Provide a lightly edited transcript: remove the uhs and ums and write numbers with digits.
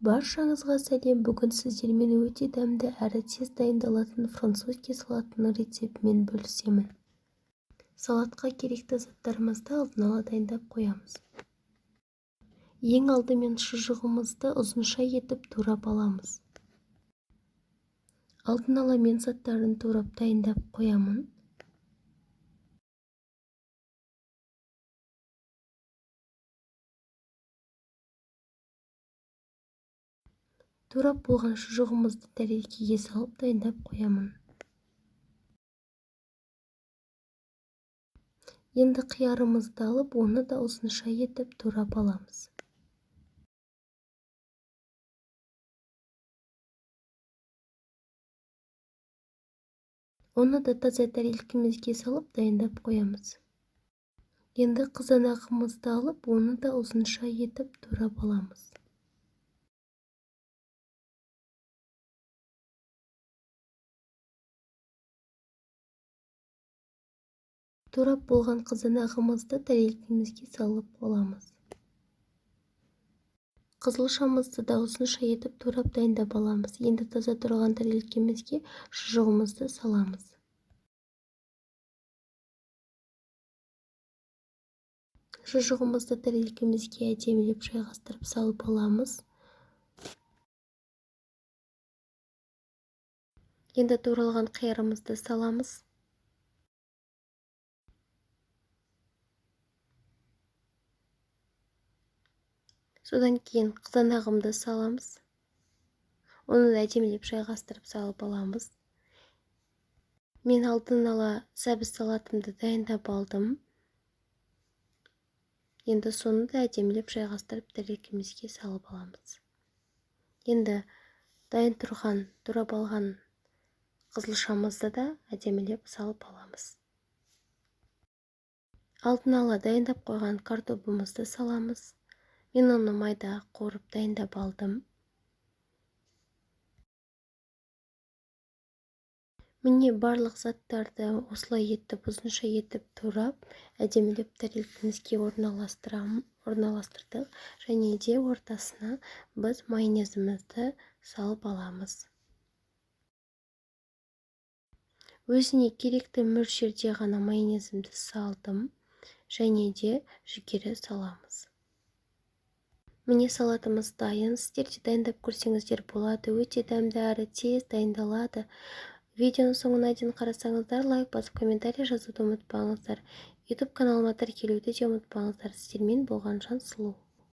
Баршаңызға сәлем. Бүгін сіздермен өте дәмді әрі тез дайындалатын французский салатының рецептімен бөлісемін. Салатқа керекті заттарымызды алдын ала дайындап қоямыз. Ең алдымен шұжығымызды ұзынша етіп турап аламыз. Алдын ала мен заттарын турап дайындап қоямын. Турап болған шұжығымызды тәрелкеге салып дайындап қоямын. Енді қиярымызды алып, оны да ұзынша етіп турап аламыз. Оны да таза тәрелкемізге салып дайындап қоямыз. Енді қызанағымызды алып, оны да ұзынша етіп турап аламыз. Турап болған қызанағымызды тәрелкемізге салып аламыз. Қызылшамызды да ұзынша етіп турап дайындап аламыз. Енді таза тұрған тәрелкемізге шұжығымызды саламыз. Шұжығымызды тәрелкемізге әдемілеп жайғастырып салып аламыз. Енді туралған қиярымызды саламыз. Содан кейін қызанағымды саламыз. Оны да әдемілеп жайғастырып салып аламыз. Мен алдын ала сәбіз салатымды дайындап алдым. Енді соны да әдемілеп жайғастырып тәрелкемізге салып аламыз. Енді дайын тұрған турап алған қызылшамызды да әдемілеп салып аламыз. Алдын ала дайындап қойған картобымызды саламыз. Мен оны майда қуырып дайындап алдым. Міне барлық заттарды осылай етіп, ұзынша етіп турап, әдемілеп тәрелкемізге орналастырдық. Және де ортасына біз майонезімізді салып аламыз. Өзіне керекті мөлшерде ғана майонезімді салдым. Және де жүгері саламыз. Міне салатымыз дайын. Сіздер де дайындап көрсеңіздер болады. Өте дәмді әрі тез дайындалады. Видеоның соңына дейін қарасаңыздар, лайк басып, комментарий жазуды ұмытпаңыздар. YouTube каналыма тіркелуді де ұмытпаңыздар. Сіздермен болған Жансұлу.